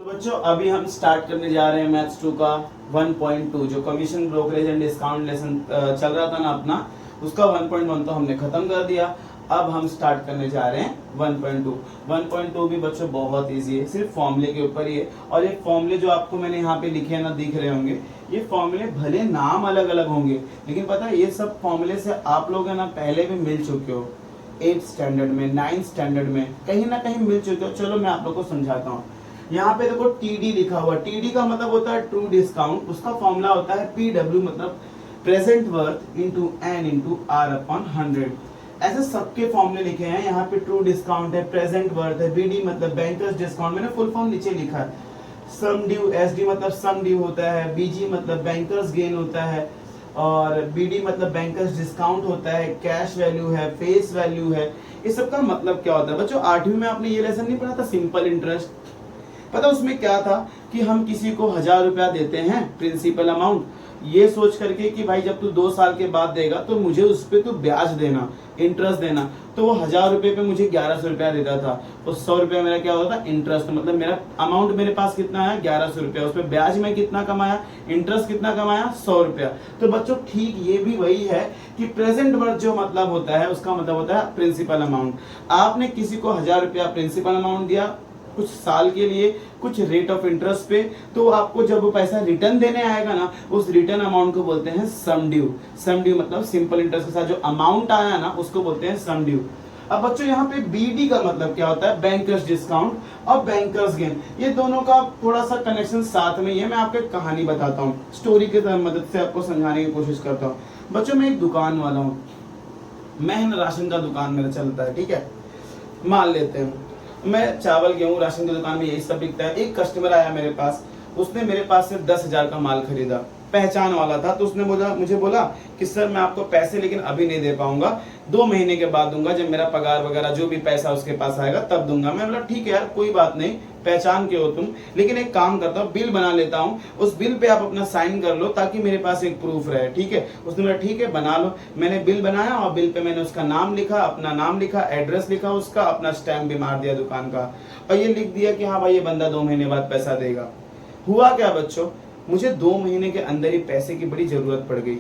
तो बच्चों अभी हम स्टार्ट करने जा रहे हैं मैथ्स 2 का 1.2 जो commission brokerage and discount lesson चल रहा था ना अपना, उसका 1.1 तो हमने खत्म कर दिया। अब हम स्टार्ट करने जा रहे हैं 1.2। 1.2 भी बच्चों बहुत इजी है, सिर्फ फॉर्मूले के ऊपर ही है। और ये फॉर्मूले जो आपको मैंने यहाँ पे लिखे हैं ना, दिख रहे होंगे, ये फॉर्मूले भले नाम अलग अलग होंगे, लेकिन पता है ये सब फॉर्मूले से आप लोग है ना पहले भी मिल चुके हो। 8th स्टैंडर्ड में, 9th स्टैंडर्ड में कहीं ना कहीं मिल चुके हो। चलो मैं आप लोग को समझाता हूँ। यहाँ पे देखो TD लिखा हुआ, TD का मतलब होता है ट्रू डिस्काउंट, उसका फॉर्मूला होता है PW मतलब present worth into N into are upon 100। ऐसे सबके फॉर्मूले लिखे हैं। यहाँ पे ट्रू डिस्काउंट है, प्रेजेंट वर्थ है, BD मतलब बैंकर्स डिस्काउंट, मैंने फुल फॉर्म नीचे लिखा है। सम ड्यू, SD मतलब सम ड्यू होता है, BG मतलब बैंकर्स गेन होता है, और BD मतलब बैंकर्स डिस्काउंट होता है, कैश वैल्यू है, फेस वैल्यू है। इस सब का मतलब क्या होता है बच्चों? 8वीं में आपने ये लेसन नहीं पढ़ा था, सिंपल इंटरेस्ट? पता उसमें क्या था कि हम किसी को 1000 रुपया देते हैं प्रिंसिपल अमाउंट, ये सोच करके कि भाई जब तू 2 साल के बाद देगा तो मुझे उस पर तू ब्याज देना, इंटरेस्ट देना। तो वो 1000 रुपये पे मुझे 1100 रुपया देता था, तो 100 रुपया मेरा क्या होता था? इंटरेस्ट। मतलब मेरा अमाउंट मेरे पास कितना है? 1100 रुपया। उस पर ब्याज में कितना कमाया? इंटरेस्ट कितना कमाया? 100 रुपया। तो बच्चों ठीक ये भी वही है कि प्रेजेंट वर्थ जो मतलब होता है उसका मतलब होता है प्रिंसिपल अमाउंट। आपने किसी को 1000 रुपया प्रिंसिपल अमाउंट दिया कुछ साल के लिए, कुछ रेट ऑफ इंटरेस्ट पे, तो आपको जब वो पैसा रिटर्न देने आएगा ना, उस रिटर्न अमाउंट को बोलते हैं सम ड्यू। सम ड्यू मतलब सिंपल इंटरेस्ट के साथ जो अमाउंट आया ना उसको बोलते हैं सम ड्यू। अब बच्चों यहाँ पे BD का मतलब क्या होता है? बैंकर्स डिस्काउंट और बैंकर्स गेन। ये दोनों का थोड़ा सा कनेक्शन साथ में ही है। मैं आपको एक कहानी बताता हूँ, स्टोरी की मदद से आपको समझाने की कोशिश करता हूँ। बच्चों मैं एक दुकान वाला हूँ, मैं राशन का दुकान मेरा चलता है, ठीक है, मान लेते हैं मैं चावल गेहूं राशन की दुकान में यही सब बिकता है। एक कस्टमर आया मेरे पास, उसने मेरे पास से 10,000 का माल खरीदा, पहचान वाला था। तो उसने मुझे बोला कि सर मैं आपको पैसे लेकिन अभी नहीं दे पाऊंगा, 2 महीने के बाद दूंगा, जब मेरा पगार वगैरह जो भी पैसा उसके पास आएगा तब दूंगा। मैं बोला ठीक है यार कोई बात नहीं, पहचान के हो तुम, लेकिन एक काम करता हूँ, बिल बना लेता हूँ, उस बिल पे आप अपना साइन कर लो ताकि मेरे पास एक प्रूफ रहे, ठीक है? उसने बोला ठीक है बना लो। मैंने बिल बनाया और बिल पे मैंने उसका नाम लिखा, अपना नाम लिखा, एड्रेस लिखा उसका, अपना स्टैम्प भी मार दिया दुकान का, और ये लिख दिया कि हाँ भाई ये बंदा 2 महीने बाद पैसा देगा। हुआ क्या बच्चों, मुझे 2 महीने के अंदर ही पैसे की बड़ी जरूरत पड़ गई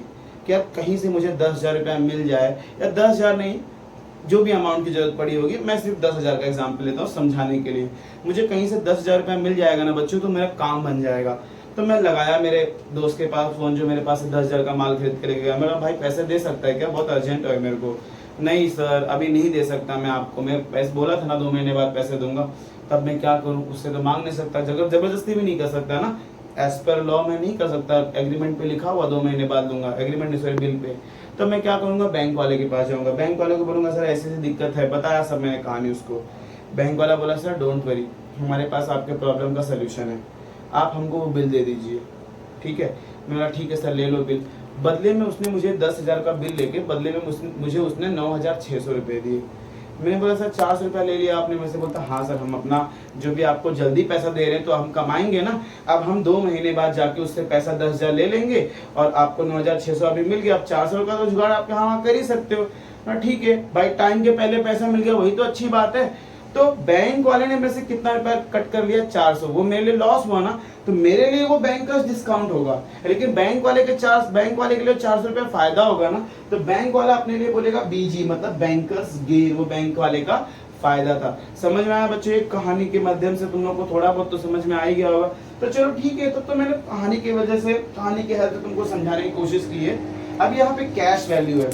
कि यार कहीं से मुझे 10,000 रुपया मिल जाए, या 10,000 नहीं जो भी अमाउंट की जरूरत पड़ी होगी, मैं सिर्फ 10,000 का एग्जाम्पल लेता हूँ समझाने के लिए। मुझे कहीं से 10,000 रुपया मिल जाएगा ना बच्चों तो मेरा काम बन जाएगा। तो मैं लगाया मेरे दोस्त के पास फोन जो मेरे पास 10,000 का माल खरीद के लेके गया। मेरा भाई पैसे दे सकता है क्या, बहुत अर्जेंट है मेरे को। नहीं सर अभी नहीं दे सकता मैं आपको, मैं पैसे बोला था ना 2 महीने बाद पैसे दूंगा। तब मैं क्या करूँ, उससे तो मांग नहीं सकता, जबरदस्ती भी नहीं कर सकता ना, एज पर लॉ मैं नहीं कर सकता। एग्रीमेंट पे लिखा हुआ 2 महीने बाद दूंगा, एग्रीमेंट नहीं सॉरी बिल पे। तो मैं क्या करूंगा, बैंक वाले के पास जाऊंगा, बैंक वाले को बोलूंगा सर ऐसी दिक्कत है, बताया सब मैंने कहानी उसको। बैंक वाला बोला सर डोंट वरी, हमारे पास आपके प्रॉब्लम का सोल्यूशन है, आप हमको वो बिल दे दीजिए, ठीक है? मेरा ठीक है सर ले लो बिल। बदले में उसने मुझे 10,000 का बिल लेके बदले में मुझे उसने 9,600 रुपये दिए। मैंने बोला सर 400 रुपया ले लिया आपने। मुझसे बोलता हाँ सर हम अपना जो भी आपको जल्दी पैसा दे रहे हैं तो हम कमाएंगे ना, अब हम 2 महीने बाद जाके उससे पैसा 10,000 ले लेंगे और आपको 9,600 अभी मिल गया, अब 400 का तो जुगाड़ आप यहाँ कर ही सकते हो ना। ठीक है भाई, टाइम के पहले पैसा मिल गया वही तो अच्छी बात है। तो बैंक वाले ने मेरे से कितना रुपया कट कर लिया? 400। वो मेरे लिए लॉस हुआ ना, तो मेरे लिए वो बैंक का डिस्काउंट होगा, लेकिन बैंक वाले के लिए 400 रुपया फायदा होगा ना। तो बैंक वाला अपने लिए बोलेगा BG मतलब बैंकर्स गेन, वो बैंक वाले का फायदा था। समझ में आया बच्चों? एक कहानी के माध्यम से तुम लोग को थोड़ा बहुत तो समझ में आ ही गया होगा। तो चलो ठीक है, तो मैंने कहानी की वजह से, कहानी के हेल्प से तुमको समझाने की कोशिश की है। अब यहाँ पे कैश वैल्यू है।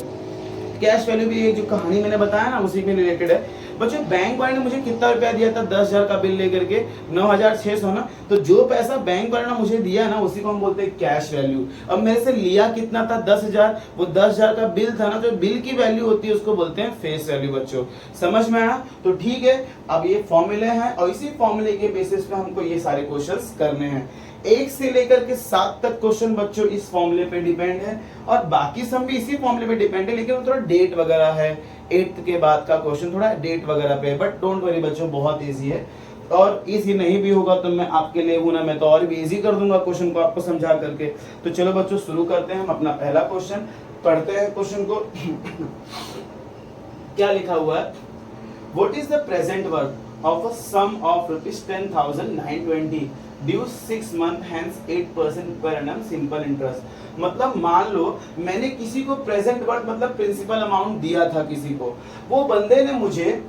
कैश वैल्यू भी ये जो कहानी मैंने बताया ना उसी के रिलेटेड है। बच्चों बैंक वाले ने मुझे कितना रुपया दिया था? 10,000 का बिल लेकर के 9,600 ना। तो जो पैसा बैंक वाले ने मुझे दिया ना उसी को हम बोलते हैं कैश वैल्यू। अब मेरे से लिया कितना था? 10,000। वो 10,000 का बिल था ना, जो बिल की वैल्यू होती है उसको बोलते हैं फेस वैल्यू। बच्चों समझ में आया? तो ठीक है, अब ये फॉर्मूले हैं और इसी फॉर्मूले के बेसिस पे हमको ये सारे क्वेश्चंस करने हैं। 1 से लेकर के 7 तक क्वेश्चन बच्चों इस फॉर्मूले पे डिपेंड है, और बाकी सब भी इसी फॉर्मूले पे डिपेंड है, लेकिन थोड़ा डेट वगैरह है, 8th के बाद का क्वेश्चन थोड़ा डेट वगैरह पे है। बट डोंट वरी बच्चों, बहुत इजी है। और इजी नहीं भी होगा तो मैं आपके लिए हूं ना, मैं तो और भी इजी कर दूंगा क्वेश्चन को आपको समझा करके। तो चलो बच्चों शुरू करते हैं हम अपना पहला क्वेश्चन। पढ़ते हैं क्वेश्चन को। क्या लिखा हुआ है? What is the present worth of a sum of rupees 10,920 due 6 month hence 8% per annum simple interest। मतलब मान लो मैंने किसी को प्रेजेंट वर्थ मतलब प्रिंसिपल अमाउंट दिया था किसी को, वो बंदे ने मुझे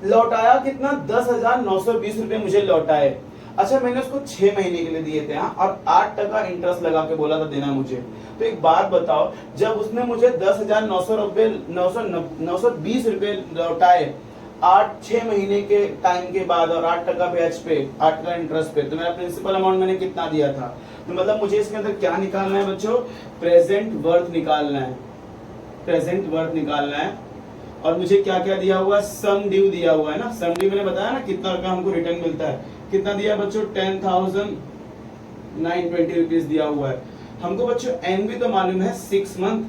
लौटाया कितना 10,920 रुपए मुझे लौटाए। अच्छा मैंने उसको 6 महीने के लिए दिए थे हाँ, और 8% इंटरेस्ट लगा के बोला था देना मुझे। तो एक बात बताओ, जब उसने मुझे 10,920 रुपए लौटाए 6 महीने के टाइम के बाद और 8% ब्याज पे 8% इंटरेस्ट पे, तो मेरा प्रिंसिपल अमाउंट मैंने कितना दिया था। तो मतलब मुझे इसके अंदर क्या निकालना है बच्चों, प्रेजेंट वर्थ निकालना है, प्रेजेंट वर्थ निकालना है। और मुझे क्या क्या दिया हुआ है, सम ड्यू दिया हुआ है ना, सम ड्यू मैंने बताया ना कितना रुपया हमको रिटर्न मिलता है, कितना दिया बच्चों 10,920 रुपीज दिया हुआ है हमको बच्चों। एन भी तो मालूम है 6 मंथ,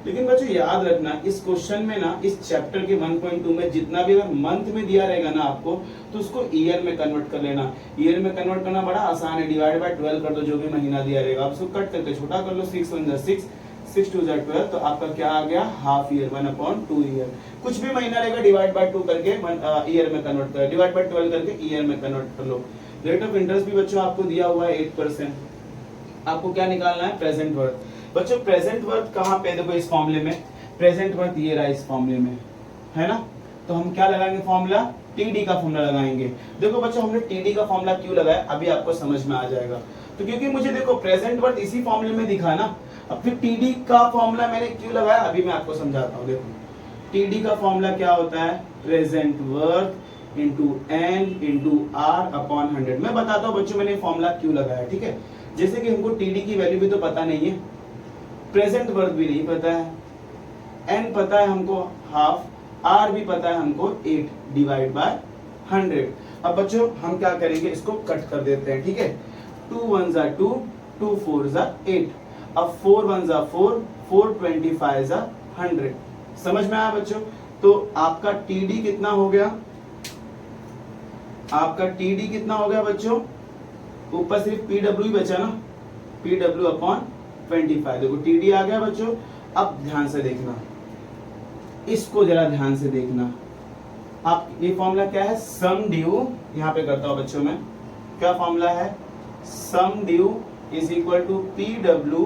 लेकिन बच्चों याद रखना इस क्वेश्चन में ना, इस चैप्टर के 1.2 में जितना भी अगर मंथ में दिया रहेगा ना आपको, तो उसको ईयर में कन्वर्ट कर लेना। ईयर में कन्वर्ट करना बड़ा आसान है, डिवाइड बाय 12 कर दो, जो भी महीना दिया रहेगा आप उसको कट करके छोटा कर लो, 6 1 6 6 2 12, तो आपका क्या आ गया हाफ ईयर 1/2 ईयर। कुछ भी महीना रहेगा डिवाइड बाय 2 करके ईयर में कन्वर्ट कर, डिवाइड बाय 12 करके ईयर में कन्वर्ट कर लो। रेट ऑफ इंटरेस्ट भी बच्चों आपको दिया हुआ है 8%। आपको क्या निकालना है, प्रेजेंट वर्थ। बच्चों प्रेजेंट वर्थ कहाँ पे, देखो इस फॉर्मूले में प्रेजेंट वर्थ ये रहा इस फॉर्मूले में, है ना। तो हम क्या लगाएंगे फॉर्मूला, टीडी का फॉर्मूला लगाएंगे। देखो बच्चों हमने टीडी का फॉर्मूला क्यों लगाया अभी आपको समझ में आ जाएगा। तो क्योंकि मुझे देखो प्रेजेंट वर्थ इसी फॉर्मूले में दिखा ना, अब फिर टीडी का फॉर्मूला मैंने क्यों लगाया अभी मैं आपको समझाता हूँ। देखो टीडी का फॉर्मूला क्या होता है, present worth into N into are upon 100। मैं बताता हूँ बच्चों मैंने फॉर्मूला क्यों लगाया, ठीक है। जैसे कि हमको टीडी की वैल्यू भी तो पता नहीं है, प्रेजेंट वर्थ भी नहीं पता है, एन पता है हमको हाफ, आर भी पता है हमको 8 डिवाइड बाय 100। अब बच्चों हम क्या करेंगे, इसको कट कर देते हैं, ठीक है। 2 1 2 2 4 8, अब 4 1 4 4 25 100। समझ में आया बच्चों। तो आपका टीडी कितना हो गया, आपका टीडी कितना हो गया बच्चों, ऊपर सिर्फ पीडब्ल्यू ही बचा ना, पीडब्ल्यू अपॉन 25। देखो टीडी आ गया बच्चों। अब ध्यान से देखना, इसको जरा ध्यान से देखना। आप ये फॉर्मूला क्या है, सम ड्यू, यहाँ पे करता हूं बच्चों में, क्या फॉर्मूला है, sum due is equal to PW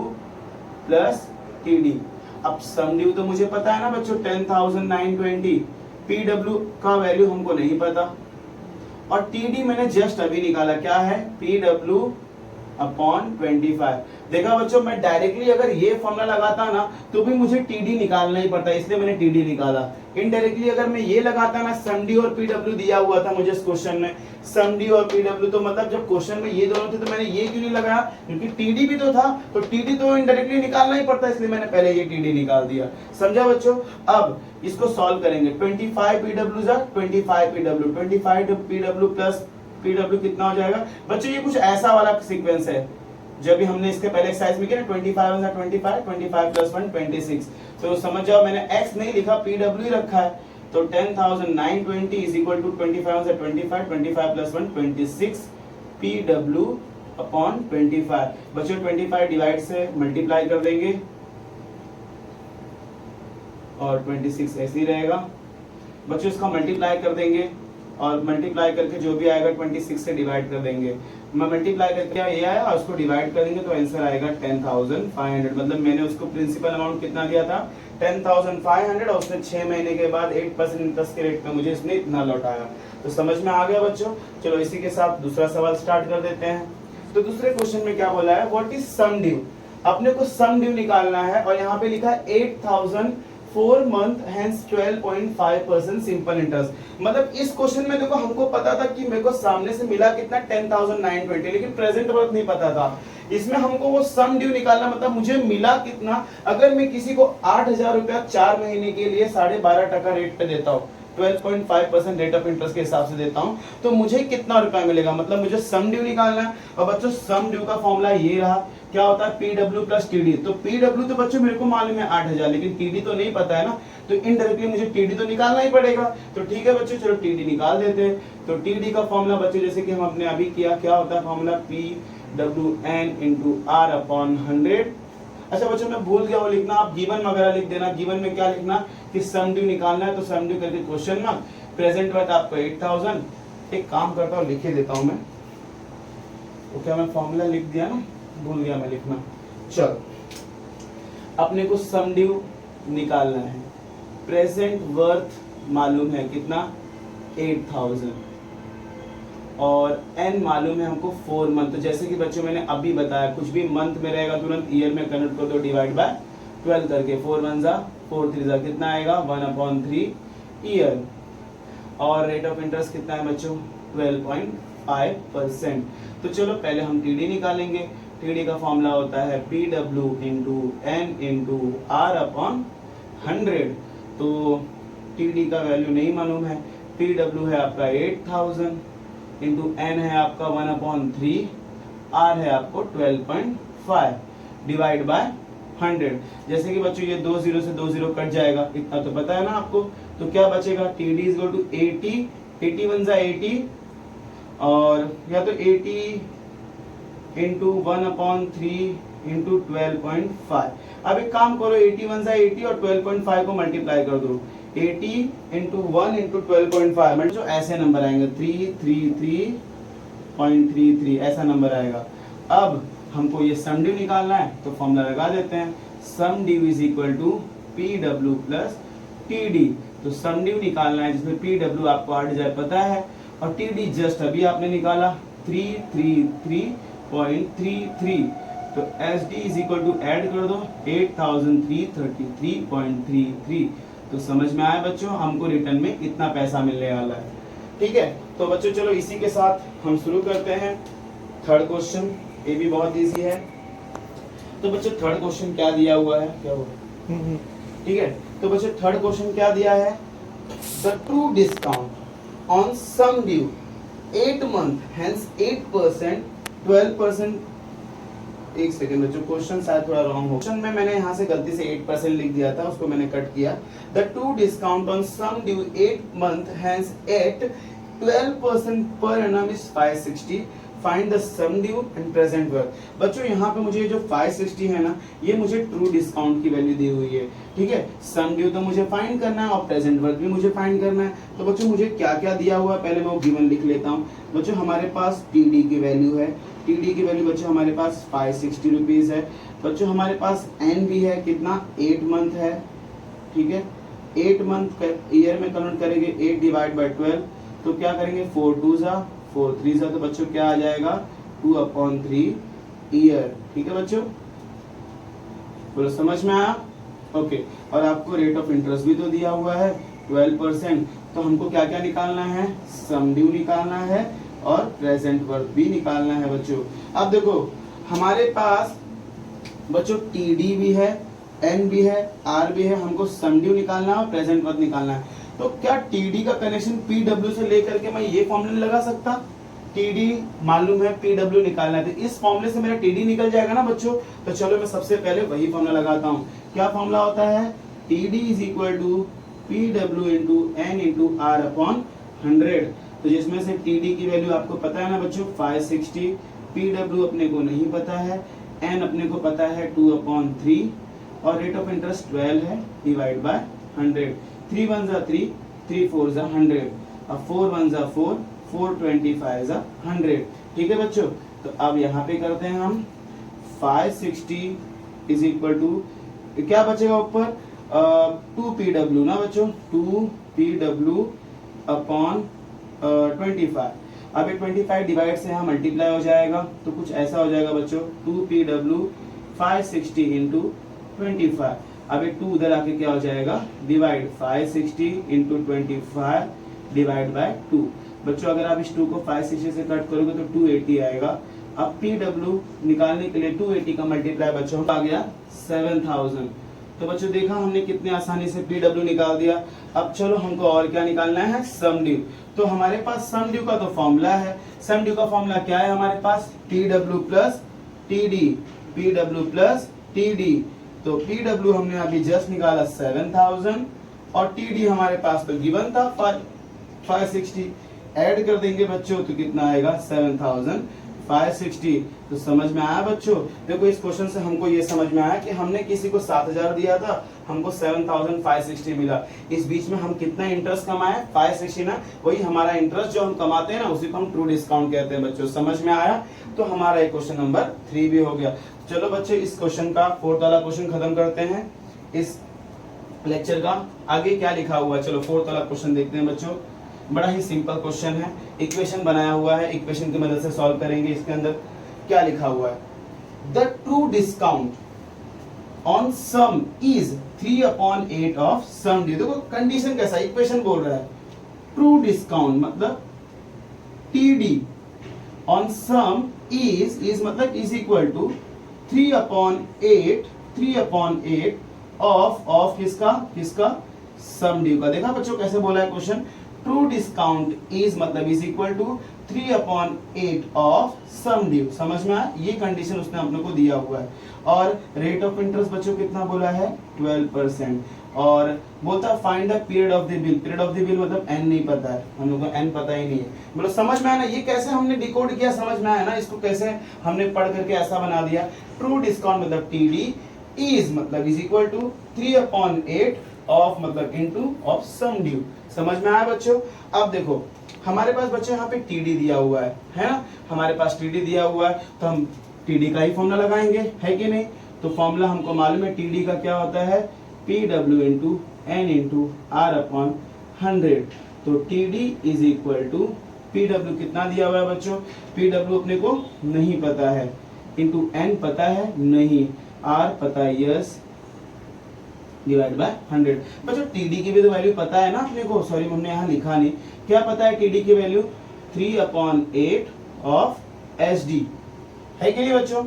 plus TD. अब सम ड्यू तो मुझे पता है ना बच्चों 10,920, पीडब्ल्यू का वैल्यू हमको नहीं पता, और टीडी मैंने जस्ट अभी निकाला, क्या है पीडब्ल्यू अपॉन 25। देखा बच्चों मैं डायरेक्टली अगर ये फॉर्मूला लगाता ना तो भी मुझे टीडी निकालना ही पड़ता, इसलिए मैंने टीडी निकाला। इनडायरेक्टली अगर मैं ये लगाता ना, सम डी और पीडब्ल्यू दिया हुआ था मुझे इस क्वेश्चन में, सम डी और पीडब्ल्यू, तो मतलब जब क्वेश्चन में ये दोनों थे तो मैंने ये क्यों नहीं लगाया, क्योंकि टीडी भी तो था, तो टीडी तो इनडायरेक्टली निकालना ही पड़ता, इसलिए मैंने पहले ये टीडी निकाल दिया। समझा बच्चों। अब इसको सॉल्व करेंगे, 25 PW 25 PW, 25 PW plus PW कितना हो जाएगा बच्चों, ये कुछ ऐसा वाला सीक्वेंस है जब भी हमने इसके पहले एक्सरसाइज में किया ना, 25 25 प्लस 1 26। तो समझ जाओ मैंने x नहीं लिखा, पीडब्ल्यू ही रखा है। तो 10,920 is equal to 25 25 plus 1 26 PW upon 25। बच्चों 25 डिवाइड से मल्टीप्लाई कर देंगे और 26 ऐसे ही रहेगा बच्चों, इसका मल्टीप्लाई कर देंगे और मल्टीप्लाई करके जो भी आएगा 26 से डिवाइड कर देंगे। मैं मल्टीप्लाई करके ये आया और उसको डिवाइड कर देंगे तो आंसर आएगा 10,500। मतलब मैंने उसको प्रिंसिपल अमाउंट कितना दिया था 10,500, और उसने 6 महीने के बाद 8% इंटरेस्ट के रेट पे मुझे इसने इतना लौटाया। तो समझ में आ गया बच्चों। चलो इसी के साथ दूसरा सवाल स्टार्ट कर देते हैं। तो दूसरे क्वेश्चन में क्या बोला है, व्हाट इज सम ड्यू। अपने को सम ड्यू निकालना है और यहाँ पे लिखा है 8,000 4 मंथ हेंस 12.5% सिंपल इंटरेस्ट। मतलब इस क्वेश्चन में देखो हमको पता था कि मेरे को सामने से मिला कितना 10,920, लेकिन प्रेजेंट वर्थ नहीं पता था। इसमें हमको वो सम ड्यू निकालना, मतलब मुझे मिला कितना। अगर मैं किसी को 8,000 रुपया 4 महीने के लिए 12.5% रेट पे देता हूँ, 12.5% रेट ऑफ इंटरेस्ट के हिसाब से देता हूँ, तो मुझे कितना रुपया मिलेगा। मतलब मुझे सम ड्यू निकालना है। और बच्चों सम ड्यू का फॉर्मूला ये रहा, क्या होता है पीडब्ल्यू प्लस टीडी। तो पीडब्ल्यू तो बच्चों मेरे को मालूम है 8,000, लेकिन टीडी तो नहीं पता है ना, तो इनडायरेक्टली मुझे टीडी तो निकालना ही पड़ेगा। तो ठीक है बच्चों, चलो टीडी निकाल देते हैं। तो टीडी का फॉर्मूला बच्चों जैसे कि हम अपने अभी किया, क्या होता है formula PW N into are upon 100। अच्छा बच्चों मैं भूल गया वो लिखना, आप गिवन वगैरह लिख देना। गिवन में क्या लिखना कि सम ड्यू निकालना है, तो सम ड्यू करके क्वेश्चन मार्क, प्रेजेंट वर्थ आपको 8,000, एक काम करता हूँ, लिख ही देता हूँ मैं। तो क्या मैं फॉर्मूला लिख दिया ना, भूल गया मैं लिखना। चल, अपने को सम ड्यू निकालना है। प्रेजेंट वर्थ मालूम है कितना, 8000, और n मालूम है हमको 4 मंथ। तो जैसे कि बच्चों मैंने अभी बताया, कुछ भी मंथ में रहेगा तुरंत ईयर में कन्वर्ट कर दो, डिवाइड बाय 12 करके। 4 1 जा 4 3 जा कितना आएगा, 1/3 ईयर। और रेट ऑफ इंटरेस्ट कितना है बच्चों, 12.5%। तो चलो पहले हम टीडी निकालेंगे। टीडी का फॉर्मूला होता है PW into N into are upon 100। तो टीडी का वैल्यू नहीं मालूम है। PW है आपका 8000 इंटू एन है आपका 1/3, आर है आपको 12.5 डिवाइड बाय 100। जैसे कि बच्चों ये 2 0 से 2 0 कट जाएगा, इतना तो पता है ना आपको। तो क्या बचेगा, TD इज इक्वल टू 80, 81 जा 80, और या तो 80 इंटू 1/3 इंटू 12.5। अब एक काम करो, 81 जा 80 और 12.5 को मल्टीप्लाई कर दो। 80 इंटू 1 इंटू 12.5 मतलब जो ऐसे नंबर आएंगे 333.33 ऐसा नंबर आएगा। अब हमको ये सम ड्यू निकालना है, तो फॉर्मूला लगा देते हैं। Sum due is equal to PW plus TD। तो सम ड्यू निकालना है जिसमें PW आपको 8000 पता है और TD जस्ट अभी आपने निकाला 333.33। तो SD is equal to add कर दो 8333.33। तो समझ में आया बच्चों, हमको रिटर्न में इतना पैसा मिलने वाला है। ठीक है, तो बच्चों चलो इसी के साथ हम शुरू करते हैं थर्ड क्वेश्चन। ये भी बहुत इजी है। तो बच्चों थर्ड क्वेश्चन क्या दिया हुआ है, क्या हुआ, ठीक है। तो बच्चों थर्ड क्वेश्चन क्या दिया है, the true discount on sum due 8 month hence 8%, 12%। एक सेकंड बच्चों, क्वेश्चन शायद थोड़ा रॉन्ग हो। क्वेश्चन में मैंने यहाँ से गलती से 8% लिख दिया था, उसको मैंने कट किया। The true discount on sum due 8 month hence eight 12% per annum is 560। Find the sum due and present worth. बच्चों यहाँ पे मुझे जो 560 है ना, ये मुझे ट्रू डिस्काउंट की वैल्यू दी हुई है। ठीक है, सम ड्यू तो मुझे फाइंड करना है और प्रेजेंट वर्थ भी मुझे फाइंड करना है। तो बच्चों मुझे क्या क्या दिया हुआ है, पहले मैं वो गिवन लिख लेता हूँ। बच्चों हमारे पास TD की वैल्यू है। TD की वैल्यू बच्चों हमारे पास 560 रुपीज है। बच्चों हमारे पास N भी है, कितना, 8 मंथ है। ठीक है, 8 मंथ ईयर में कन्वर्ट करेंगे, 8 डिवाइड बाय 12। तो क्या करेंगे, 4 2 जा 4 3 जा, तो बच्चों क्या आ जाएगा, 2/3 ईयर। ठीक है बच्चों, बोलो समझ में आया। ओके, और आपको रेट ऑफ इंटरेस्ट भी तो दिया हुआ है 12%। तो हमको क्या क्या निकालना है, सम ड्यू निकालना है और प्रेजेंट वर्थ भी निकालना है बच्चों। अब देखो हमारे पास बच्चों TD भी है, N भी है, R भी है। हमको सम ड्यू निकालना है और प्रेजेंट वर्थ निकालना है। तो क्या TD का कनेक्शन PW से लेकर के मैं ये फॉर्मूला लगा सकता, TD मालूम है, PW निकालना है, तो इस फॉर्मूले से मेरा TD निकल जाएगा ना बच्चों। तो चलो मैं सबसे पहले वही फॉर्मूला लगाता हूँ। क्या फॉर्मूला होता है, TD is equal to PW into N into R upon 100। तो जिसमें से TD की वैल्यू आपको पता है ना बच्चों 560, PW अपने को नहीं पता है, N अपने को पता है 2/3 और रेट ऑफ इंटरेस्ट 12 है, डिवाइड बाय 100। 3 1 जा 3, 3 4 जा 100, अब 4 1 जा 4, 4 25 जा 100। ठीक है बच्चों, तो अब यहाँ पे करते हैं हम 560 इज इक्वल टू क्या बचेगा ऊपर, 2PW ना बच्चों, 2PW अपॉन 25। अब ये 25 डिवाइड से यहाँ मल्टीप्लाई हो जाएगा, तो कुछ ऐसा हो जाएगा बच्चों, 2PW 560 इंटू 25। अब ये 2 उधर आके क्या हो जाएगा, डिवाइड 560 इंटू 25 डिवाइड बाय 2। बच्चों अगर आप इस 2 को 560 से कट करोगे तो 280 आएगा। अब PW निकालने के लिए 280 का मल्टीप्लाई बच्चों आ गया 7000। तो बच्चों देखा हमने कितने आसानी से PW निकाल दिया। अब चलो हमको और क्या निकालना है, सम ड्यू। तो हमारे पास सम ड्यू का तो फॉर्मूला है। सम ड्यू का फॉर्मूला क्या है हमारे पास, PW plus TD, PW plus TD। तो PW हमने अभी जस्ट निकाला 7000 और TD हमारे पास तो गिवन था 560। ऐड कर देंगे बच्चों तो कितना आएगा 7000 560। तो समझ में आया बच्चों? देखो इस क्वेश्चन से हमको ये समझ में आया कि हमने किसी को 7000 दिया था, हमको 7560 मिला। इस बीच में हम कितना इंटरेस्ट कमाए? 560 ना, वही हमारा इंटरेस्ट जो हम कमाते हैं ना, उसी को हम ट्रू डिस्काउंट कहते हैं बच्चों। समझ में आया? तो हमारा ये क्वेश्चन नंबर 3 भी हो गया। चलो बच्चे इस क्वेश्चन का 4th वाला क्वेश्चन खत्म करते हैं इस लेक्चर का। आगे क्या लिखा हुआ है, चलो 4th वाला क्वेश्चन देखते हैं बच्चों। बड़ा ही सिंपल क्वेश्चन है, इक्वेशन बनाया हुआ है, इक्वेशन की मदद से सॉल्व करेंगे। इसके अंदर क्या लिखा हुआ है? The true discount on sum is 3/8 of sum due. देखो कंडीशन कैसा, इक्वेशन बोल रहा है ट्रू डिस्काउंट मतलब टीडी ऑन सम इज मतलब इज इक्वल टू 3/8 ऑफ किसका सम ड्यू का। देखा बच्चों कैसे बोला है क्वेश्चन? ट्रू डिस्काउंट इज मतलब is equal to 3/8 of sum due. समझ में आया? ये कंडीशन उसने अपने को दिया हुआ है। और रेट ऑफ इंटरेस्ट बच्चों कितना बोला है? 12%। और बोलता है find the period of the bill. Period of the bill मतलब एन नहीं पता है, हम लोग को एन पता ही नहीं है। मतलब समझ में आया ना? ये कैसे हमने डिकोड किया, समझ में आया ना? इसको कैसे हमने पढ़ करके ऐसा बना दिया। ट्रू डिस्काउंट मतलब टीडी, इज मतलब इज इक्वल टू 3/8 ऑफ मतलब इनटू ऑफ सम ड्यू। समझ में आया बच्चों? अब देखो हमारे पास बच्चों यहाँ पे टीडी दिया हुआ है ना? हमारे पास टीडी दिया हुआ है तो हम टीडी का ही फॉर्मूला लगाएंगे, है कि नहीं? तो फॉर्मूला हमको मालूम है टीडी का क्या होता है? PW into N into are upon 100। तो TD is equal to PW कितना दिया हुआ है बच्चों? PW अपने को नहीं पता है, इंटू एन पता है नहीं, आर पता है यस, डिवाइड बाय 100। बच्चों टीडी की भी तो वैल्यू पता है ना अपने को, सॉरी हमने यहाँ लिखा नहीं। क्या पता है टीडी की वैल्यू? 3/8 ऑफ SD, है कि नहीं बच्चों?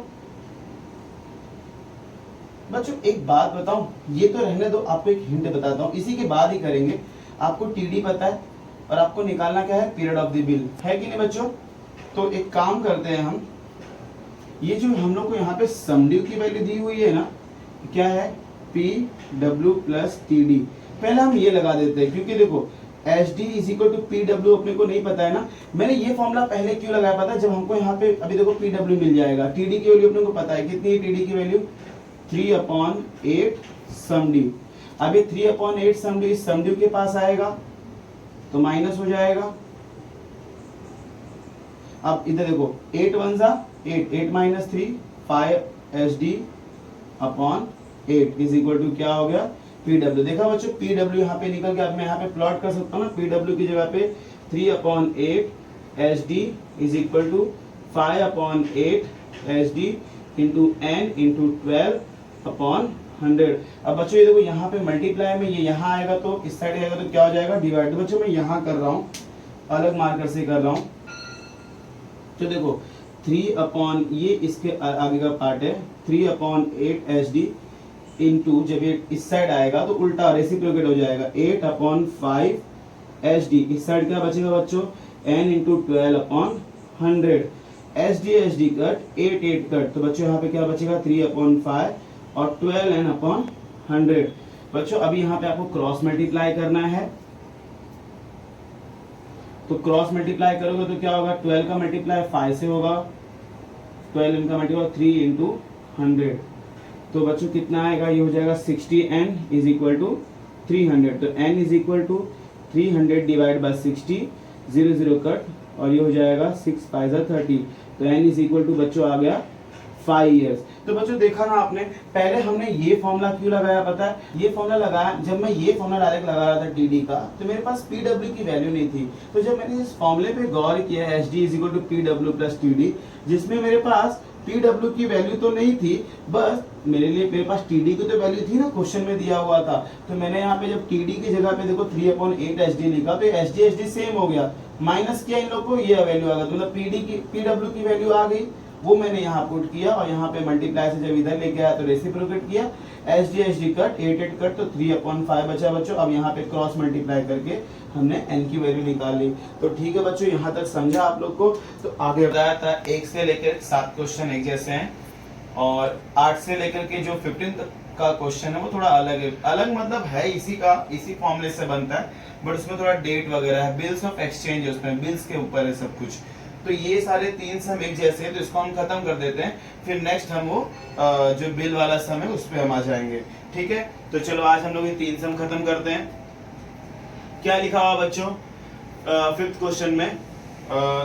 बच्चों एक बात बताऊं, ये तो रहने दो, आपको एक हिंट बताता हूं, इसी के बाद ही करेंगे। आपको टीडी पता है और आपको निकालना क्या है? पीरियड ऑफ द बिल, है कि नहीं बच्चों? तो एक काम करते हैं हम, ये जो हम लोग को यहाँ पे सम ड्यू की वैल्यू दी हुई है ना, क्या है? PW plus TD। पहले हम ये लगा देते हैं, क्योंकि देखो SD is equal to PW अपने को नहीं पता है ना। मैंने ये फॉर्मूला पहले क्यों लगाया पता है? जब हमको यहाँ पे अभी देखो PW मिल जाएगा, TD की वैल्यू अपने को पता है, कितनी है TD की वैल्यू? 3/8 सम ड्यू। अब ये 3/8 सम ड्यू सम ड्यू के पास आएगा तो माइनस हो जाएगा। अब इधर देखो 8 1 जा 8, 8 minus 3 5 SD upon 8 is equal to क्या हो गया? PW। देखा बच्चों PW यहाँ पे निकल गया। अब मैं यहाँ पे प्लॉट कर सकता हूँ ना, PW की जगह पे 3/8 SD is equal to 5/8 SD into n into 12/100। अब बच्चों ये देखो यहाँ पे मल्टीप्लाई में ये यहाँ आएगा तो इस साइड आएगा तो क्या हो जाएगा? डिवाइड। तो बच्चों मैं यहाँ कर रहा हूँ, अलग मार्कर से कर रहा हूँ। तो देखो 3 ये इसके आगे का पार्ट है, 3/8 SD इंटू जब ये इस साइड आएगा तो उल्टा रेसिप्रोकेट हो जाएगा, 8/5 SD। इस साइड क्या बचेगा बच्चों? n into 12/100। SD cut 8 cut, तो बच्चों यहाँ पे क्या बचेगा? 3/5 और 12n/100। बच्चों अभी यहाँ पे आपको क्रॉस मल्टीप्लाई करना है, तो क्रॉस मल्टीप्लाई करोगे तो क्या होगा? 12 का मल्टीप्लाई 5 से होगा, 12n का मल्टीप्लाई 3 इंटू 100। तो बच्चों कितना आएगा? ये हो जाएगा 60n इज इक्वल टू 300। तो n is equal to 300 divide by 60, 0 0 cut और ये हो जाएगा 6 5 30। तो n इज इक्वल टू बच्चों आ गया 5 years। तो बच्चों देखा ना आपने, पहले हमने ये फॉर्मूला क्यों लगाया पता है? ये फॉर्मूला लगाया, जब मैं ये फॉर्मूला डायरेक्ट लगा रहा था टीडी का, तो मेरे पास PW की वैल्यू नहीं थी। तो जब मैंने इस फॉर्मूले पे गौर किया SD is equal to PW plus TD, जिसमें मेरे पास PW की वैल्यू तो नहीं थी, बस मेरे पास TD की तो वैल्यू थी ना, क्वेश्चन में दिया हुआ था। तो मैंने यहाँ पे जब TD की जगह पे देखो 3/8 SD लिखा, तो SD सेम हो गया, माइनस किया इन लोग को, ये वैल्यू आ गया, मतलब PW की वैल्यू आ गई, वो मैंने यहाँ पुट किया और यहाँ पे मल्टीप्लाई से जब इधर लेके आया तो रेसिप्रोकेट किया, SD कट 8 कट तो 3/5 बचा बच्चों। अब यहाँ पे क्रॉस मल्टीप्लाई करके हमने n की वैल्यू निकाल ली। तो ठीक है बच्चों, यहाँ तक समझा आप लोग को? तो आगे बताया था 1 से लेकर 7 क्वेश्चन एक जैसे हैं, और 8 से लेकर के जो 15 का क्वेश्चन है वो थोड़ा अलग है। अलग मतलब है इसी फॉर्मूले से बनता है, बट उसमें थोड़ा डेट वगैरह है, बिल्स ऑफ एक्सचेंज है, उसमें बिल्स के ऊपर है सब कुछ। तो ये सारे 3 सम एक जैसे हैं, तो इसको हम खत्म कर देते हैं, फिर नेक्स्ट हम वो जो बिल वाला सम है उस पे हम आ जाएंगे। ठीक है, तो चलो आज हम लोग ये 3 सम खत्म करते हैं। क्या लिखा हुआ बच्चों 5th क्वेश्चन में,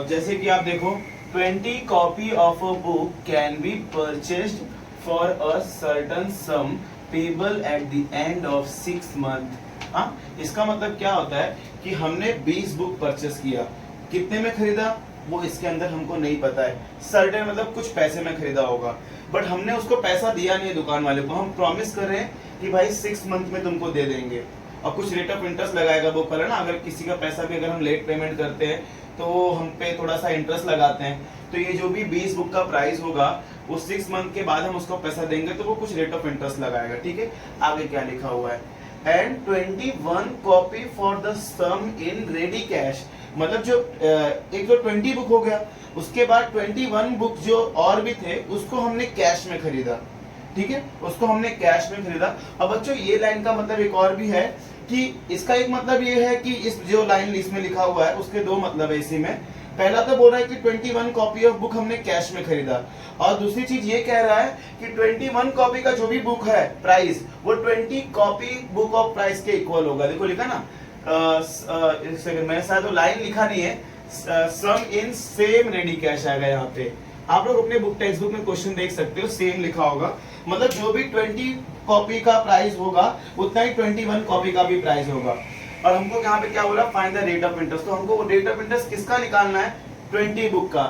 जैसे कि आप देखो 20 copy of a book can be purchased for a certain some payable at the end of 6 month. हाँ, इसका मतलब क्या होता है कि हमने 20 बुक परचेस किया, कितने में खरीदा वो इसके अंदर हमको नहीं पता है, सर्टेन मतलब कुछ पैसे में खरीदा होगा, बट हमने उसको पैसा दिया नहीं है दुकान वाले को, हम प्रॉमिस कर रहे हैं कि भाई 6 मंथ में तुमको दे देंगे, और कुछ रेट ऑफ इंटरेस्ट लगाएगा बुक वाला ना, अगर किसी का पैसा भी अगर हम लेट पेमेंट करते हैं तो हम पे थोड़ा सा इंटरेस्ट लगाते हैं, तो ये जो भी 20 बुक का प्राइस होगा वो 6 मंथ के बाद हम उसको पैसा देंगे तो वो कुछ रेट ऑफ इंटरेस्ट लगाएगा। ठीक है, आगे क्या लिखा हुआ है, and 21 copy for the sum in ready cash, मतलब जो एक तो 20 बुक हो गया, उसके बाद 21 बुक जो और भी थे उसको हमने कैश में खरीदा। ठीक है, उसको हमने कैश में खरीदा। अब बच्चों ये लाइन का मतलब एक और भी है कि इसका एक मतलब ये है कि इस जो लाइन इसमें लिखा हुआ है उसके दो मतलब है इसी में। पहला तो बोल रहा है कि 21 कॉपी ऑफ बुक हमने कैश में खरीदा, और दूसरी चीज ये कह रहा है कि 21 कॉपी का जो भी बुक है प्राइस वो 20 कॉपी बुक ऑफ प्राइस के इक्वल होगा। देखो लिखा ना, मैंने शायद लाइन लिखा नहीं है, सम इन सेम रेडी कैश आएगा यहाँ पे। आप लोग अपने बुक टेक्स्ट बुक में क्वेश्चन देख सकते हो, सेम लिखा होगा, मतलब जो भी 20 कॉपी का प्राइस होगा उतना ही 21 कॉपी का भी प्राइस होगा। और हमको यहाँ पे क्या बोला, find the rate of interest, तो हमको रेट ऑफ इंटरेस्ट किसका निकालना है, 20 बुक का,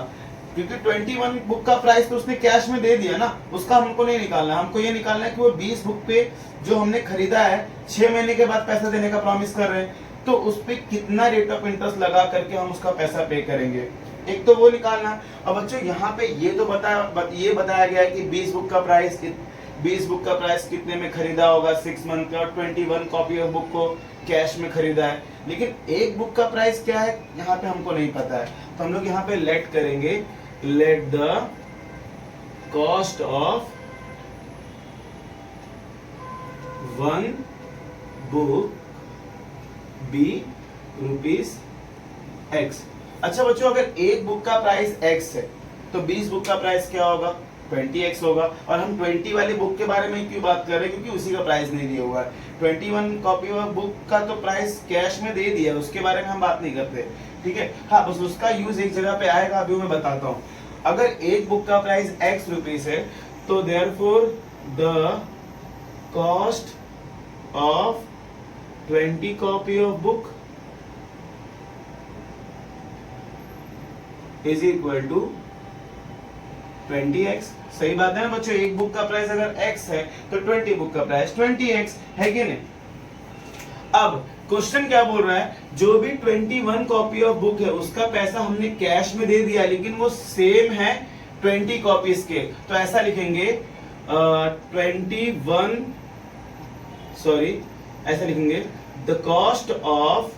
क्योंकि 21 बुक का प्राइस तो उसने कैश में दे दिया ना, उसका हमको नहीं निकालना है, हमको ये निकालना है कि वो 20 बुक पे जो हमने खरीदा है 6 महीने के बाद पैसा देने का प्रॉमिस कर रहे हैं, तो उस पे कितना रेट ऑफ इंटरेस्ट लगा करके हम उसका पैसा पे करेंगे, एक तो वो निकालना। अब बच्चों यहाँ पे ये तो बताया गया है कि 20 बुक का प्राइस कितने में खरीदा होगा 6 मंथ का, और 21 कॉपी ऑफ बुक को कैश में खरीदा है, लेकिन एक बुक का प्राइस क्या है यहाँ पे हमको नहीं पता है, तो हम लोग यहाँ पे लेट करेंगे, let the cost of 1 book be ₹X। अच्छा बच्चों, अगर एक बुक का प्राइस X है तो 20 बुक का प्राइस क्या होगा, 20X होगा। और हम 20 वाली बुक के बारे में क्यों बात कर रहे हैं, क्योंकि उसी का प्राइस नहीं दिया हुआ है। 21 कॉपी ऑफ बुक का तो प्राइस कैश में दे दिया, उसके बारे में हम बात नहीं करते। ठीक है, हाँ बस उसका यूज एक जगह पे आएगा, अभी मैं बताता हूँ। अगर एक बुक का प्राइस X रुपीस है तो therefore the cost of 20 copy of book is equal to 20X। सही बात है ना बच्चों, एक बुक का प्राइस अगर X है तो 20 बुक का प्राइस 20X है कि नहीं। अब क्वेश्चन क्या बोल रहा है, जो भी 21 कॉपी ऑफ बुक है उसका पैसा हमने कैश में दे दिया, लेकिन वो सेम है 20 कॉपीज के, तो ऐसा लिखेंगे ऐसा लिखेंगे the cost of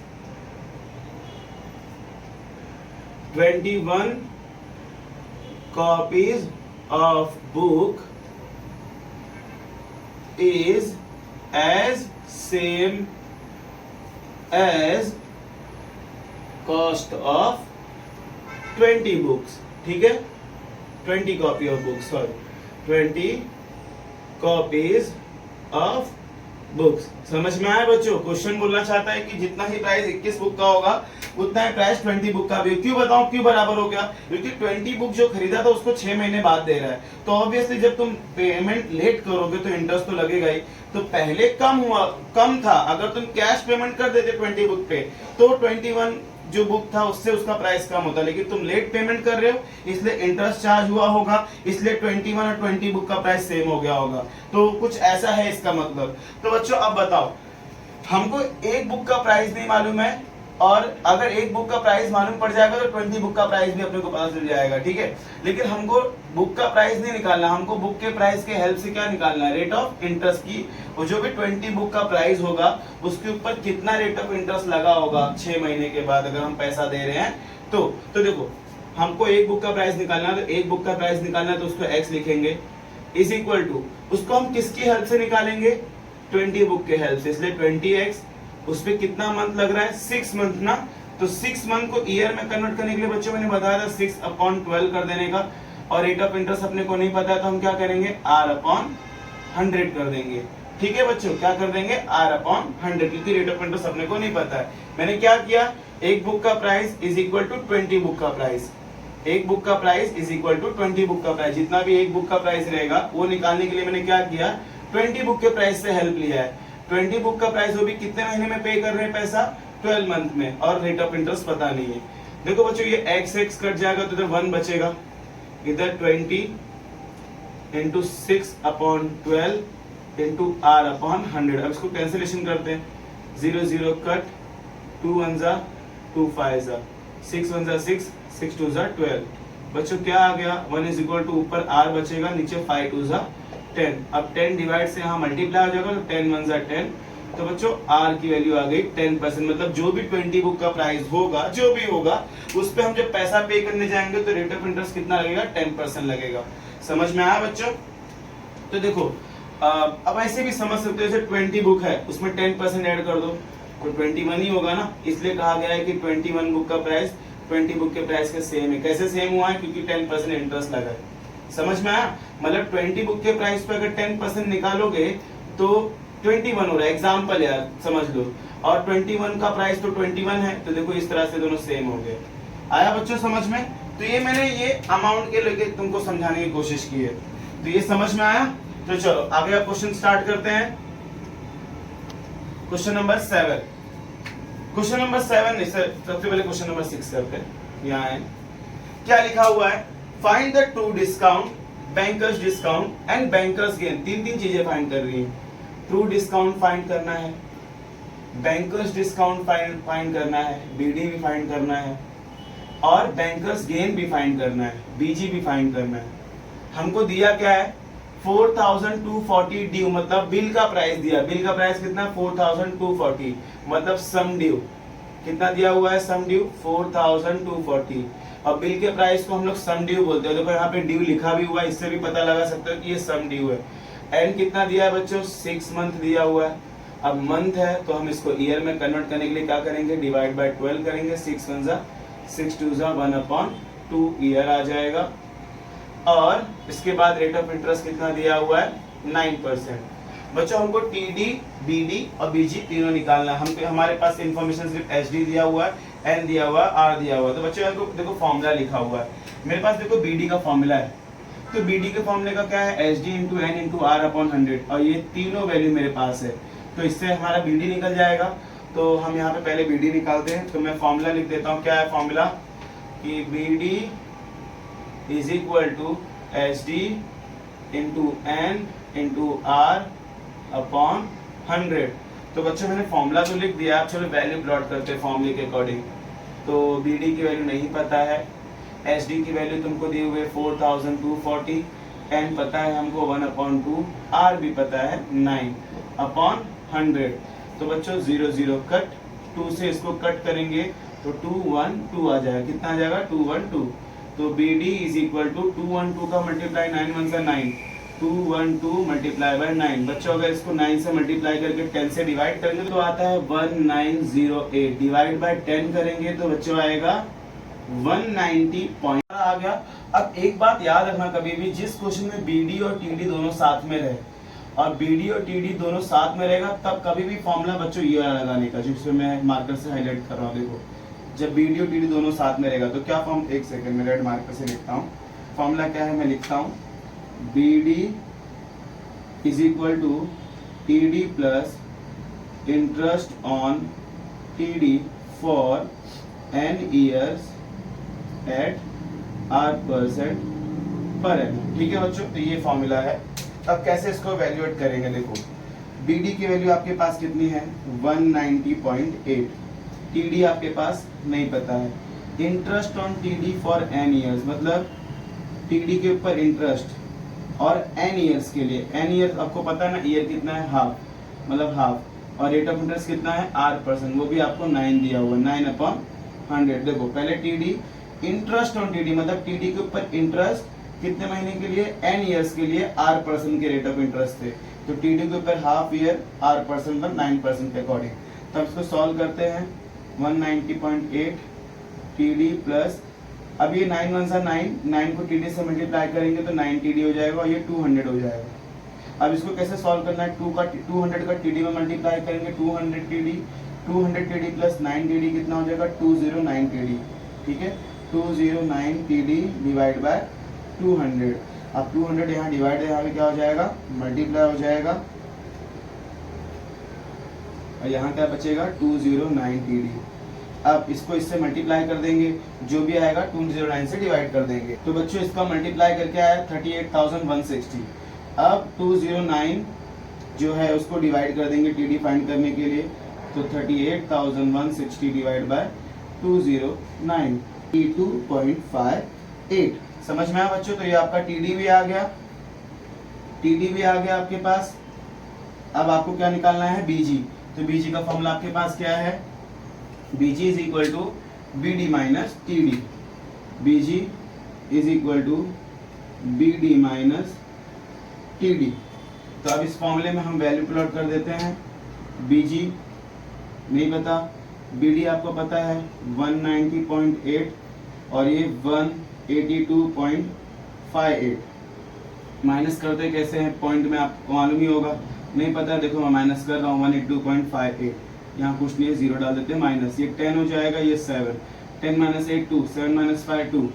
21 copies of book is as same as cost of 20 books। ठीक है, 20 copy of books, 20 copies of books. समझ में आया बच्चों, क्वेश्चन बोलना चाहता है कि जितना ही प्राइस 21 बुक का होगा उतना ही प्राइस 20 बुक का भी। क्यों बताऊं क्यों बराबर हो गया, क्योंकि 20 बुक जो खरीदा था उसको 6 महीने बाद दे रहा है, तो ऑब्वियसली जब तुम पेमेंट लेट करोगे तो इंटरेस्ट तो लगेगा ही। तो पहले कम था, अगर तुम कैश पेमेंट कर देते 20 बुक पे तो 21 जो बुक था उससे उसका प्राइस कम होता, लेकिन तुम लेट पेमेंट कर रहे हो इसलिए इंटरेस्ट चार्ज हुआ होगा, इसलिए 21 और 20 बुक का प्राइस सेम हो गया होगा। तो कुछ ऐसा है इसका मतलब। तो बच्चों अब बताओ, हमको एक बुक का प्राइस नहीं मालूम है, और अगर एक बुक का प्राइस मालूम पड़ जाएगा तो 20 बुक का प्राइस भी अपने को पता चल जाएगा। ठीक है, लेकिन हमको बुक का प्राइस नहीं निकालना, हमको बुक के प्राइस के हेल्प से क्या निकालना है, रेट ऑफ इंटरेस्ट की। और जो भी 20 बुक का प्राइस होगा उसके ऊपर कितना रेट ऑफ इंटरेस्ट लगा होगा 6 महीने के बाद अगर हम पैसा दे रहे हैं तो देखो हमको एक बुक का प्राइस निकालना है, तो एक बुक का प्राइस निकालना है तो उसको x लिखेंगे, इज इक्वल टू, उसको हम किसकी हेल्प से निकालेंगे, 20 बुक के हेल्प से, इसलिए 20x, उस पे कितना मंथ लग रहा है 6 मंथ ना, तो 6 मंथ को ईयर में कन्वर्ट करने के लिए बच्चों मैंने बताया था 6/12 कर देने का, और रेट ऑफ इंटरेस्ट अपने को नहीं पता है तो हम क्या करेंगे R/100 कर देंगे। ठीक है बच्चों, क्या कर देंगे R/100, क्योंकि रेट ऑफ इंटरेस्ट अपने को नहीं पता है। मैंने क्या किया, एक बुक का price is equal to 20 book का प्राइस, एक बुक का price is equal to 20 book का प्राइस, जितना भी एक बुक का प्राइस रहेगा वो निकालने के लिए मैंने क्या किया 20 बुक के प्राइस से हेल्प लिया है। 20 बुक का प्राइस वो भी कितने महीने में पे कर रहे हैं पैसा, 12 मंथ में, और रेट ऑफ इंटरेस्ट पता नहीं है। देखो बच्चों ये x कट जाएगा तो इधर 1 बचेगा, इधर 20 इंटू 6/12 इंटू R/100। अब इसको कैंसिलेशन करते हैं, 0 0 कट, 2 1 जा 2 5 जा 6 1 जा 6 6 2 जा 12। बच्चों क्या आ गया, 1 इज इक्वल टू ऊपर R बचेगा, नीचे 5 2 जा 10। अब 10 डिवाइड से यहाँ मल्टीप्लाई हो जाएगा तो 10 1 जा 10। तो बच्चों R की वैल्यू आ गई 10%, मतलब जो भी 20 बुक का प्राइस होगा, जो भी होगा उस पे हम जब पैसा पे करने जाएंगे तो रेट ऑफ इंटरेस्ट कितना लगेगा, 10% लगेगा। समझ में आया बच्चों? तो देखो अब ऐसे भी समझ सकते हो, जैसे 20 बुक है उसमें 10% ऐड कर दो तो 21 ही होगा ना, इसलिए कहा गया है कि 21 बुक का प्राइस 20 बुक के प्राइस के सेम है। कैसे सेम हुआ है, क्योंकि 10% इंटरेस्ट लगा है। समझ में आया? मतलब 20 बुक के प्राइस पे अगर 10% निकालोगे तो 21 हो रहा है, एग्जाम्पल यार समझ लो, और 21 का प्राइस तो 21 है, तो देखो इस तरह से दोनों सेम हो गए। आया बच्चों समझ में? तो ये मैंने ये अमाउंट के लेके तुमको समझाने की कोशिश की है, तो ये समझ में आया? तो चलो आगे आप क्वेश्चन स्टार्ट करते हैं। क्वेश्चन नंबर 7, क्वेश्चन नंबर 7 नहीं सर, सबसे पहले क्वेश्चन नंबर 6 करते हैं। यहाँ है क्या लिखा हुआ है, find the true discount, bankers discount and bankers gain. तीन चीजें फाइंड कर रही है, ट्रू डिस्काउंट फाइंड करना है, बैंकर्स डिस्काउंट फाइंड करना है, बीडी भी फाइंड करना है, और बैंकर्स गेन भी फाइंड करना है, बीजी भी फाइंड करना है। हमको दिया क्या है 4240 ड्यू, मतलब बिल का प्राइस दिया, बिल का प्राइस कितना 4240, मतलब सम ड्यू कितना दिया हुआ है, सम ड्यू 4240, और बिल के प्राइस को हम लोग सम ड्यू बोलते हैं। देखो यहाँ पे ड्यू लिखा भी हुआ है, इससे भी पता लगा सकते हो कि ये सम ड्यू है। एंड कितना दिया है बच्चों, 6 मंथ दिया हुआ है। अब मंथ है तो हम इसको ईयर में कन्वर्ट करने के लिए क्या करेंगे, डिवाइड बाय 12 करेंगे, 6 1 जा 6 2 जा 1/2 ईयर आ जाएगा। और इसके बाद रेट ऑफ इंटरेस्ट कितना दिया हुआ है 9%। बच्चों हमको टीडी, बीडी और बीजी तीनों निकालना है। हम हमारे पास इंफॉर्मेशन सिर्फ एचडी दिया हुआ है, एन दिया हुआ है, आर दिया हुआ है। तो बच्चों देखो फॉर्मूला लिखा हुआ है मेरे पास, देखो बीडी का फॉर्मूला है, तो बीडी के फॉर्मूले का क्या है, H D into N into R/100, और ये तीनों वैल्यू मेरे पास है, तो इससे हमारा बीडी निकल जाएगा। तो हम यहाँ पे पहले बीडी निकालते हैं, तो मैं फॉर्मूला लिख देता हूँ। क्या है फॉर्मूला, कि BD is equal to H D into N into R/100। तो बच्चों मैंने फॉर्मूला तो लिख दिया, आप चलो वैल्यू प्लॉट करते हैं फॉर्मूले के अकॉर्डिंग। तो बीडी की वैल्यू नहीं पता है, एचडी की वैल्यू तुमको दिए हुए 4240, एन पता है हमको 1/2, आर भी पता है 9/100। तो बच्चों 0 0 कट, 2 से इसको कट करेंगे तो 2 1 2 आ जाएगा, कितना आ जाएगा 2 1 2। तो बीडी इज इक्वल टू 2 1 2 का मल्टीप्लाई 9 1 से 9, 2 1 2 मल्टीप्लाई बाय 9। बच्चों अगर इसको 9 से मल्टीप्लाई करके 10 से डिवाइड करेंगे तो आता है 1908, डिवाइड बाय 10 करेंगे तो बच्चों आएगा 190 पॉइंट आ गया। अब एक बात याद रखना, कभी भी जिस क्वेश्चन में बीडी और टीडी दोनों साथ में रहे, और बीडी और टीडी दोनों साथ में रहेगा, तब कभी भी फॉर्मूला बच्चों ये वाला लगाने का, जिसमें मैं मार्कर से हाईलाइट कर रहा हूँ। देखो जब बीडी और टीडी दोनों साथ में रहेगा तो क्या फॉर्म, एक सेकंड में रेड मार्कर से लिखता हूँ। फॉर्मूला क्या है, मैं लिखता हूँ BD is equal to TD plus interest on TD for n years at R% per annum. ठीक है बच्चों, तो ये फॉर्मूला है। अब कैसे इसको वैल्यूएट करेंगे, देखो बीडी की वैल्यू आपके पास कितनी है 190.8, टीडी आपके पास नहीं पता है, interest on TD for n years, मतलब टीडी के ऊपर इंटरेस्ट और n ईयर्स के लिए, n ईयर्स आपको पता है ना, ईयर कितना है हाफ, मतलब हाफ, और रेट ऑफ इंटरेस्ट कितना है R%, वो भी आपको 9 दिया हुआ, 9/100। देखो पहले टीडी, इंटरेस्ट ऑन टीडी, मतलब टीडी के ऊपर इंटरेस्ट कितने महीने के लिए, n ईयर्स के लिए R% के रेट ऑफ इंटरेस्ट थे, तो टीडी के ऊपर हाफ ईयर R% पर 9% के अकॉर्डिंग। तो इसको सॉल्व करते हैं, 190.8 TD प्लस, अब ये 9 1 9, 9 को TD से मल्टीप्लाई करेंगे तो 9 TD हो जाएगा और ये 200 हो जाएगा। अब इसको कैसे सॉल्व करना है, 200 का TD में मल्टीप्लाई करेंगे, 200 TD प्लस 9 TD कितना हो जाएगा, 209 TD, ठीक है, 209 TD डिवाइड बाय 200। अब 200 यहाँ डिवाइड है, यहाँ पे क्या हो जाएगा, मल्टीप्लाई हो जाएगा, और यहाँ क्या बचेगा, 209 TD। अब इसको इससे मल्टीप्लाई कर देंगे, जो भी आएगा 209 से डिवाइड कर देंगे। तो बच्चों इसका मल्टीप्लाई करके आया 38,160। अब 209 जो है उसको डिवाइड कर देंगे TD फाइंड करने के लिए, तो 38,160 डिवाइड बाय 209, 82.58। समझ में आया बच्चों? तो ये आपका TD भी आ गया, TD भी आ गया आपके पास। अब आपको क्या निकालना है, BG। तो BG का फॉर्मूला आपके पास क्या है, BG is equal to BD minus TD, BG is equal to BD minus TD। तो अब इस फॉर्मूले में हम वैल्यू प्लॉट कर देते हैं। BG नहीं पता, BD आपको पता है 190.8 और ये 182.58। माइनस करते कैसे हैं, पॉइंट में आपको मालूम ही होगा, नहीं पता देखो मैं माइनस कर रहा हूँ 182.58, यहाँ कुछ नहीं है, जीरो डाल देते हैं, माइनस, ये 10 हो जाएगा, ये 7, 10 माइनस 8 2, 7 माइनस 5 2,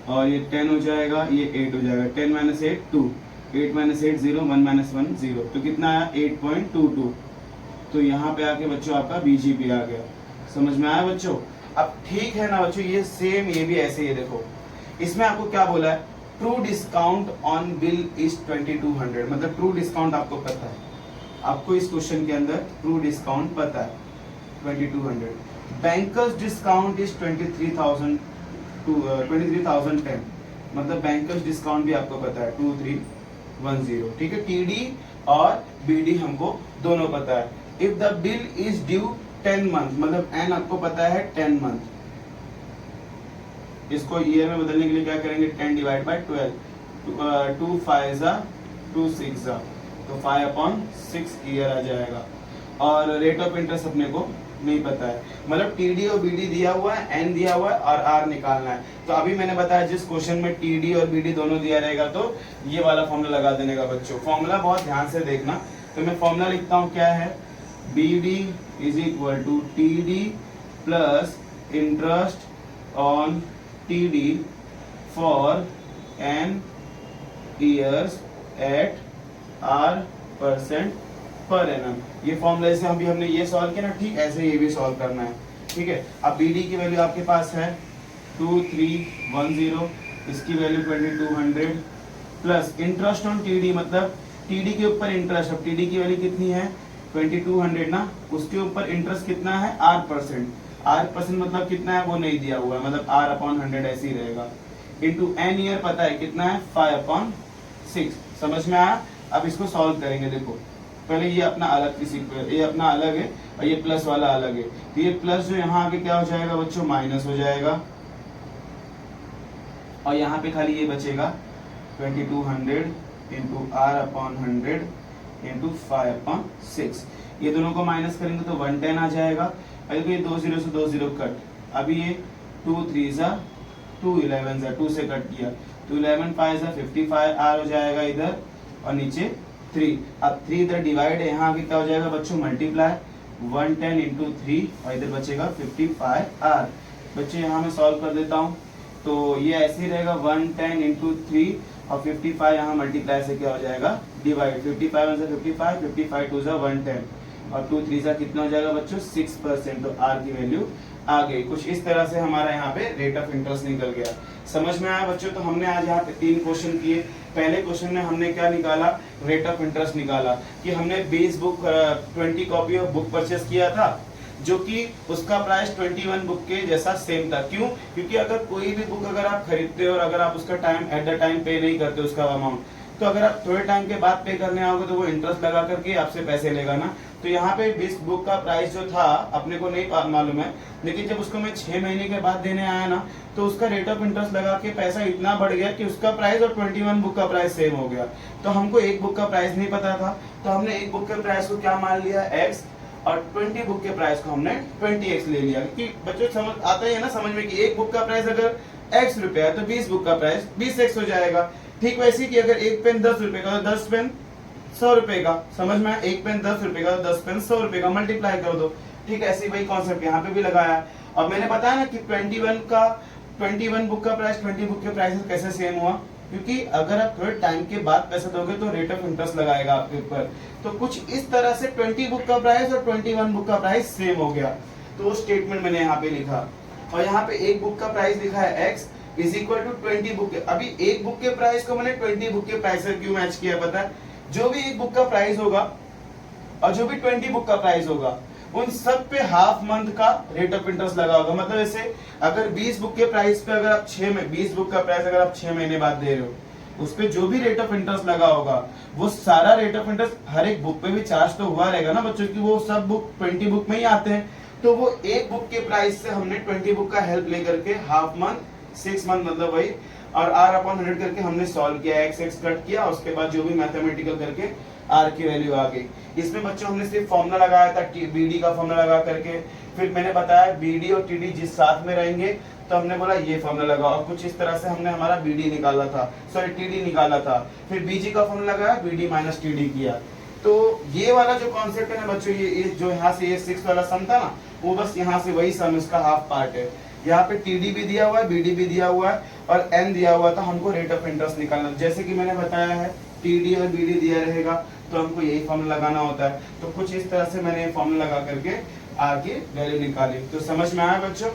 और ये 10 हो जाएगा, ये 8 हो जाएगा, 10 माइनस 8 2, 8 माइनस 8 0, 1 माइनस 1 0, तो कितना आया 8.22। तो यहाँ पे आके बच्चों आपका BGP आ गया। समझ में आया बच्चों? अब ठीक है ना बच्चों, ये सेम ये भी ऐसे ही देखो, इसमें आपको क्या बोला है, true discount on bill is 2200, मतलब ट्रू डिस्काउंट आपको पता है, आपको इस क्वेश्चन के अंदर ट्रू डिस्काउंट पता है 2200। बैंकर्स डिस्काउंट इज 23,010, मतलब बैंकर्स डिस्काउंट भी आपको पता है 2310, ठीक है। TD और BD हमको दोनों पता है। If the bill is due 10 month, मतलब N आपको पता है 10 मंथ, इसको ईयर में बदलने के लिए क्या करेंगे, 10 डिवाइड बाय 12, 2 5 जा 2 6 जा, तो 5/6 ईयर आ जाएगा। और रेट ऑफ इंटरेस्ट अपने को नहीं पता है, मतलब TD और BD दिया हुआ है, N दिया हुआ है और R निकालना है। तो अभी मैंने बताया जिस क्वेश्चन में TD और BD दोनों दिया रहेगा तो ये वाला फॉर्मूला लगा देने का बच्चों। फॉर्मूला बहुत ध्यान से देखना, तो मैं फॉर्मूला लिखता हूँ, क्या है, BD is equal to TD plus interest on TD for N years at R% per annum। ये फॉर्मूले से अभी हमने ये सॉल्व किया ना, ठीक ऐसे ये भी सॉल्व करना है, ठीक है। अब BD की वैल्यू आपके पास है 2310, इसकी value 2200 plus interest on TD, मतलब TD के ऊपर इंटरेस्ट, अब TD की वैल्यू कितनी है 2200 ना, उसके ऊपर इंटरेस्ट कितना है R%, R% मतलब कितना है वो नहीं दिया हुआ है, मतलब R/100 ऐसे ही रहेगा, इंटू N ईयर पता है कितना है 5/6। समझ में आया? अब इसको सॉल्व करेंगे, देखो पहले ये अपना अलग किसी, ये अपना अलग है और ये प्लस वाला अलग है, तो ये प्लस जो यहाँ आगे क्या हो जाएगा बच्चों, माइनस हो जाएगा, और यहाँ पे खाली ये बचेगा 2200 इंटू R/100 इंटू 5/6। ये दोनों को माइनस करेंगे तो 110 आ जाएगा, और ये 2 0 से 2 0 कट, अभी ये 2 3 जा 2 11 जा 2 से कट किया, तो 11 5 जा 55 R हो जाएगा इधर, और नीचे 3। अब 3 इधर डिवाइड है, यहाँ आगे क्या हो जाएगा बच्चों, मल्टीप्लाई 110 इंटू 3, और इधर बचेगा 55 R। बच्चों यहाँ मैं सॉल्व कर देता हूँ, तो ये ऐसे ही रहेगा 110 इंटू 3 और 55 यहाँ मल्टीप्लाई से क्या हो जाएगा, डिवाइड, 55 1 से 55, 55 2 जा 110 और 2 3 जा कितना हो जाएगा बच्चों 6%, तो R की वैल्यू आ गई। कुछ इस तरह से हमारा यहाँ पे रेट ऑफ इंटरेस्ट निकल गया। समझ में आया बच्चों? तो हमने आज यहाँ पे 3 क्वेश्चन किए। पहले क्वेश्चन में हमने क्या निकाला, रेट ऑफ इंटरेस्ट निकाला, कि हमने 20 book 20 copy of book purchase किया था, जो कि उसका प्राइस 21 बुक के जैसा सेम था। क्यों? क्योंकि अगर कोई भी बुक अगर आप खरीदते हो और अगर आप उसका टाइम एट द टाइम पे नहीं करते उसका अमाउंट, तो अगर आप थोड़े टाइम के बाद पे करने आओगे तो वो इंटरेस्ट लगा करके आपसे पैसे लेगा ना। तो यहाँ पे 20 बुक का प्राइस जो था अपने को नहीं मालूम है, लेकिन जब उसको मैं 6 महीने के बाद देने आया ना, तो उसका रेट ऑफ इंटरेस्ट लगा के पैसा इतना बढ़ गया कि उसका प्राइस और 21 बुक का प्राइस सेम हो गया। तो हमको एक बुक का प्राइस नहीं पता था, तो हमने एक बुक के प्राइस को क्या मान लिया, x, और 20 बुक के प्राइस को हमने 20x ले लिया, क्योंकि बच्चों समझ आता ही है ना समझ में कि एक बुक का प्राइस अगर x रुपया है तो 20 बुक का प्राइस 20x हो जाएगा। ठीक वैसे कि अगर एक पेन 10 रुपए का तो 10 पेन 100 रुपए का, समझ में आया, एक पेन 10 रुपए का तो 10 पेन 100 रुपए का, मल्टीप्लाई कर दो। ठीक है, ऐसे ही वही कॉन्सेप्ट यहाँ पे भी लगाया। अब मैंने बताया ना कि 21 बुक का प्राइस 20 बुक के प्राइस कैसे सेम हुआ, क्योंकि अगर आप थोड़े टाइम के बाद पैसे दोगे तो रेट ऑफ इंटरेस्ट लगाएगा आपके ऊपर। तो कुछ इस तरह से 20 बुक का प्राइस और 21 बुक का प्राइस सेम हो गया, तो वो स्टेटमेंट मैंने यहाँ पे लिखा। और यहाँ पे एक बुक का प्राइस लिखा है x is equal to 20 book. अभी एक बुक के प्राइस को मैंने 20 बुक के प्राइस से क्यों मैच किया पता है, जो भी एक बुक का प्राइस होगा और जो भी 20 बुक का प्राइस होगा उन सब पे हाफ मंथ का रेट ऑफ इंटरेस्ट लगा होगा। मतलब ऐसे अगर 20 बुक के प्राइस पे अगर आप 20 बुक का प्राइस अगर आप 6 महीने बाद दे रहे हो, उस पे जो भी रेट ऑफ इंटरेस्ट लगा होगा वो सारा रेट ऑफ इंटरेस्ट हर एक बुक पे भी चार्ज तो हुआ रहेगा ना बच्चों, की वो सब बुक 20 बुक में ही आते हैं। तो वो एक बुक के प्राइस से हमने 20 बुक का हेल्प लेकर के हाफ मंथ 6 मंथ मतलब वही और r/100 करके हमने सॉल्व किया, x कट किया, उसके बाद जो भी मैथमेटिकल करके r की वैल्यू आ गई। इसमें बच्चों हमने सिर्फ फॉर्मूला लगाया था bd का फॉर्मूला लगा करके, फिर मैंने बताया bd और td जिस साथ में रहेंगे तो हमने बोला ये फॉर्मूला लगाओ, और कुछ इस तरह से हमने हमारा bd निकाला था, सॉरी td निकाला था, फिर bg का फॉर्मूला लगाया, bd माइनस td किया। तो ये वाला जो कॉन्सेप्ट है ना बच्चों, ये जो यहाँ से ये 6 वाला सम था ना, वो बस यहाँ से वही सम इसका हाफ पार्ट है। यहाँ पे TD भी दिया हुआ है, BD भी दिया हुआ है और N दिया हुआ था, हमको रेट ऑफ इंटरेस्ट निकालना। जैसे कि मैंने बताया है TD और BD दिया रहेगा तो हमको यही फॉर्मूला लगाना होता है। तो कुछ इस तरह से मैंने ये फॉर्मूला लगा करके आगे वैल्यू निकाली। तो समझ में आया बच्चों?